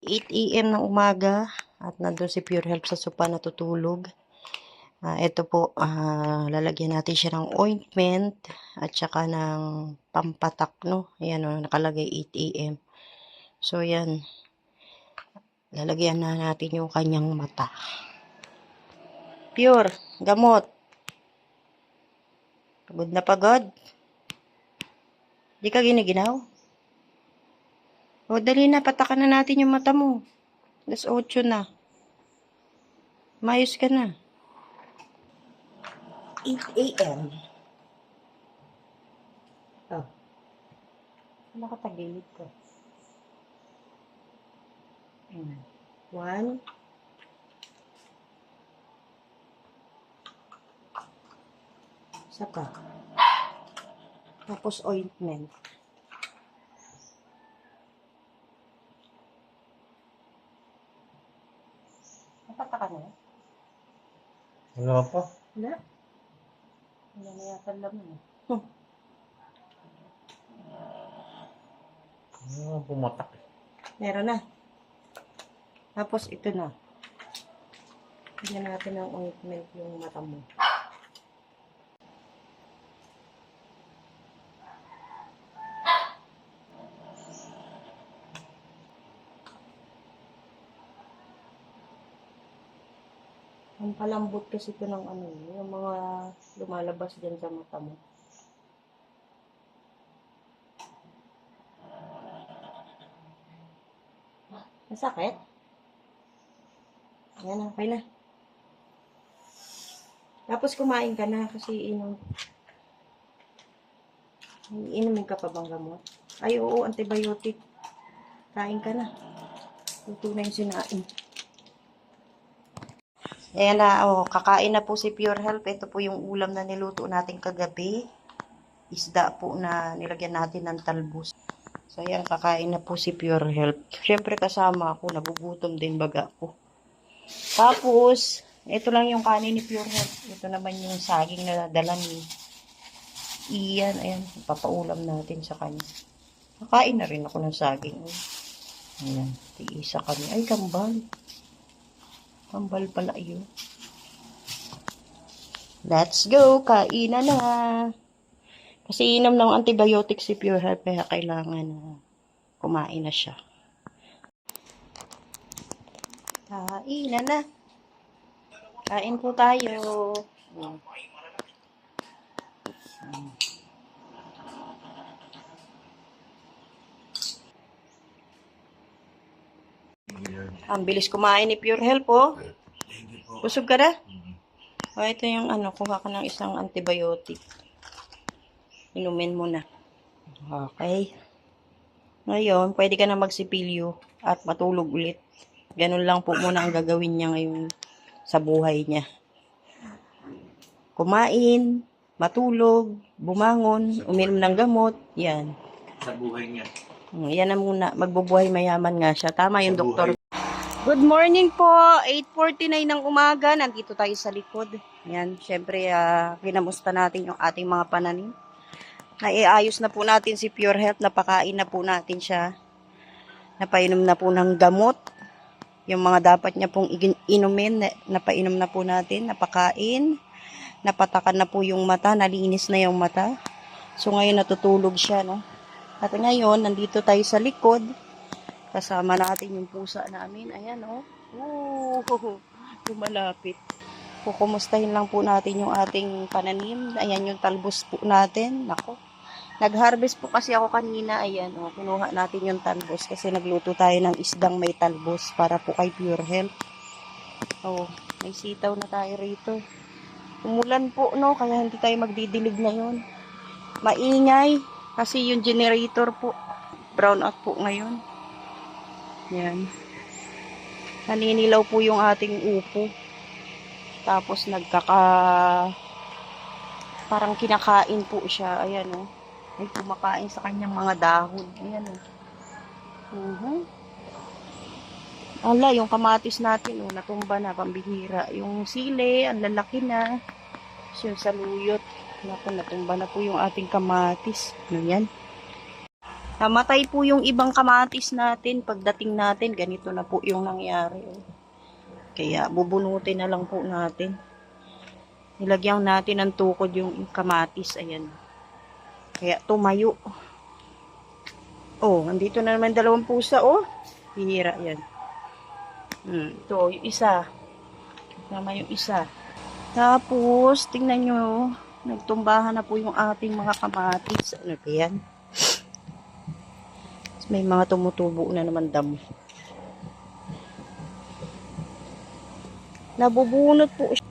8 AM ng umaga at nandun si Pure Health sa sopa natutulog. Ito po, lalagyan natin siya ng ointment at saka ng pampatak, no? Ayan o, nakalagay 8 AM. So, yan. Lalagyan na natin yung kanyang mata. Pure, gamot. Pagod na pagod. Di ka giniginaw? O, dali na, patakan na natin yung mata mo. 8 na. Mayos ka na. 8 AM. Oh. Nakatagilid ko. 1. Saka. Tapos ointment. Napataka na? Wala pa. Wala. Wala na yata laman. Pumatak. Meron na. Tapos ito na. Bigyan natin ng ointment yung mata mo. Ang palambot kasi ito ng ano, yung mga lumalabas dyan sa mata mo. Masakit? Ayan, okay na. Tapos kumain ka na kasi inumin ka pa bang gamot? Ay, oo, antibiotic. Kain ka na. Luto na yung sinain. Ayan na, kakain na po si Pure Health. Ito po yung ulam na niluto natin kagabi. Isda po na nilagyan natin ng talbos. So, ayan, kakain na po si Pure Health. Siyempre kasama ako, nagugutom din baga ko. Tapos, ito lang yung kanin ni Pure Health. Ito naman yung saging na dala ni Ian. Ayan, papaulam natin sa kanya. Kakain na rin ako ng saging. Ayan, tiisa kami. Ay, kambal. Kambal pala yun. Let's go, kainan na. Kasi inom ng antibiotic si Pure Health, kaya kailangan kumain na siya. Kainan na. Kain po tayo. Ang bilis kumain ni Pure Health, oh. Busog ka na? O, ito yung kuha ka ng isang antibiotic. Inumin mo na. Okay. Ngayon, pwede ka na magsipilyo at matulog ulit. Ganun lang po muna ang gagawin niya ngayon sa buhay niya. Kumain, matulog, bumangon, uminom ng gamot. Yan. Sa buhay niya. Yan na muna. Magbubuhay mayaman nga siya. Tama yung doktor. Good morning po. 8:49 ng umaga. Nandito tayo sa likod. Yan. Siyempre, kinamusta natin yung ating mga pananim. Naiayos na po natin si Pure Health. Napakain na po natin siya. Napainom na po ng gamot. Yung mga dapat niya pong inumin, napainom na po natin. Napakain. Napatakan na po yung mata. Nalinis na yung mata. So, ngayon natutulog siya, no? At ngayon, nandito tayo sa likod. Kasama natin yung pusa namin. Ayan, oh. Lumalapit. Kukumustahin lang po natin yung ating pananim. Ayan yung talbos po natin. Nako. Nag-harvest po kasi ako kanina. Ayan, oh. Kinuha natin yung talbos kasi nagluto tayo ng isdang may talbos para po kay Pure Health. Oh, may sitaw na tayo rito. Umulan po, no? Kaya hindi tayo magdidilig ngayon. Maingay. Kasi yung generator po. Brown out po ngayon. Yan. Naninilaw po yung ating upo. Tapos parang kinakain po siya. Ayan, oh. Ay, kumakain sa kanyang mga dahon. Ayan, oh. Ala, yung kamatis natin, oh, natumba na, pambihira. Yung sili, ang lalaki na. Yung saluyot. Naku, natumba na po yung ating kamatis. Ayan. Namatay po yung ibang kamatis natin. Pagdating natin, ganito na po yung nangyari. Kaya bubunutin na lang po natin. Nilagyan natin ng tukod yung kamatis. Ayan. Kaya tumayo. Oh, nandito na naman dalawang pusa, oh. Hihira yan. Ito, yung isa. Naman yung isa. Tapos, tingnan nyo, nagtumbahan na po yung ating mga kamatis. Ano ba yan? May mga tumutubo na naman damo. Nabubunot po siya.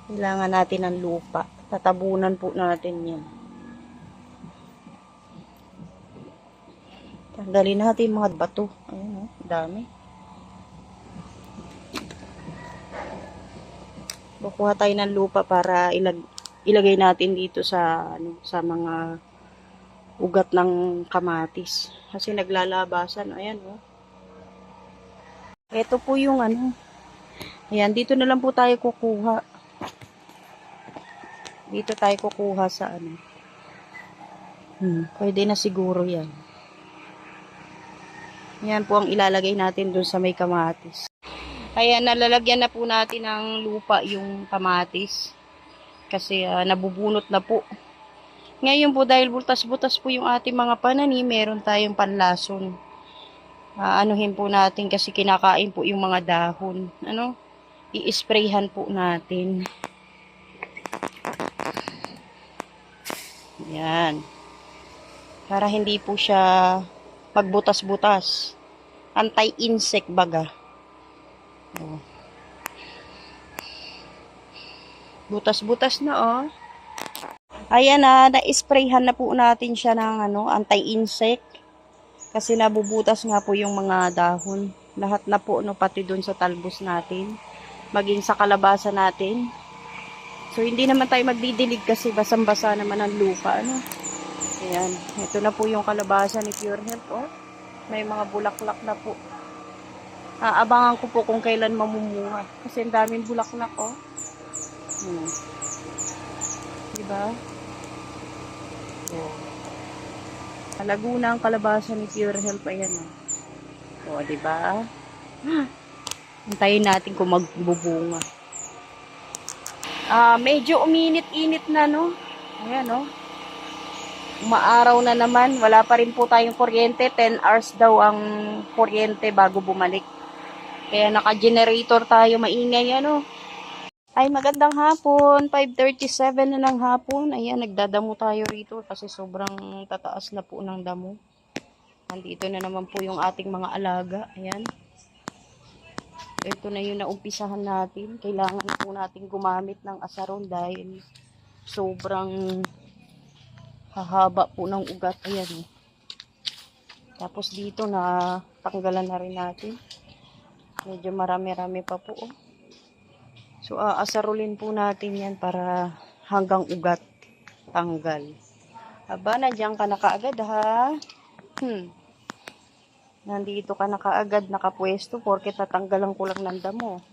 Kailangan natin ng lupa. Tatabunan po natin yan. Tanggalin natin mga bato. Ayun, dami. Kukuha tayo ng lupa para ilagay natin dito sa mga ugat ng kamatis. Kasi naglalabasan. Ayan, oh. Ito po yung Ayan, dito na lang po tayo kukuha. Dito tayo kukuha sa pwede na siguro yan. Yan po ang ilalagay natin dun sa may kamatis. Ayan, nalalagyan na po natin ng lupa yung kamatis. Kasi nabubunot na po. Ngayon po dahil butas-butas po yung ating mga pananim, meron tayong panlason. Anuhin po natin kasi kinakain po yung mga dahon. I-sprayhan po natin. Yan. Para hindi po siya magbutas-butas. Anti-insect baga. Oh. Butas-butas na, oh. Ayan na, na-sprayhan na po natin siya ng anti-insect. Kasi nabubutas nga po yung mga dahon. Lahat na po, pati dun sa talbos natin. Maging sa kalabasa natin. So, hindi naman tayo magdidilig kasi basang-basa naman ang lupa, Ayan. Ito na po yung kalabasa ni Pure Health, oh. May mga bulaklak na po. Abangan ko po kung kailan mamumunga. Kasi ang daming bulaklak, oh. Diba? Oh. Laguna ang kalabasa ni Pure Health. Ayan, oh. Oh, diba? Hintayin natin kung magbubunga. Medyo uminit-init na, Ayan, Umaaraw na naman. Wala pa rin po tayong kuryente. 10 hours daw ang kuryente bago bumalik. Kaya naka-generator tayo. Maingay, Ay, magandang hapon. 5:37 na ng hapon. Ayan, nagdadamo tayo rito kasi sobrang tataas na po ng damo. Nandito na naman po yung ating mga alaga. Ayan. Ito na yung naumpisahan natin. Kailangan po natin gumamit ng asaron dahil sobrang hahaba po ng ugat. Ayan. Tapos dito na tanggalan na rin natin. Medyo marami-rami pa po. So, asarulin po natin yan para hanggang ugat tanggal. Aba, nandiyan ka na kaagad, ha? Nandito ka na kaagad nakapwesto porque tatanggalan ko lang ng damo.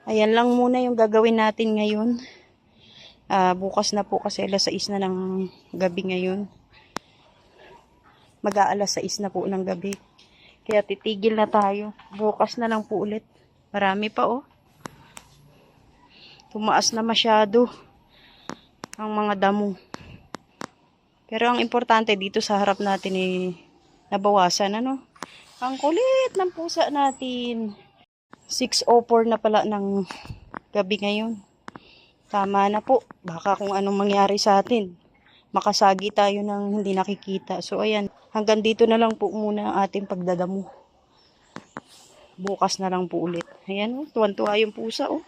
Ayan lang muna yung gagawin natin ngayon. Bukas na po kasi alas 6 na ng gabi ngayon. Mag-aalas 6 na po ng gabi. Kaya titigil na tayo. Bukas na lang po ulit. Marami pa oh. Tumaas na masyado ang mga damo. Pero ang importante dito sa harap natin nabawasan ano. Ang kulit ng pusa natin. 6:04 na pala ng gabi ngayon. Tama na po. Baka kung anong mangyari sa atin. Makasagi tayo ng hindi nakikita. So ayan, hanggang dito na lang po muna ang ating pagdadamo. Bukas na lang po ulit. Ayan oh, tuwan-tuwa yung pusa oh.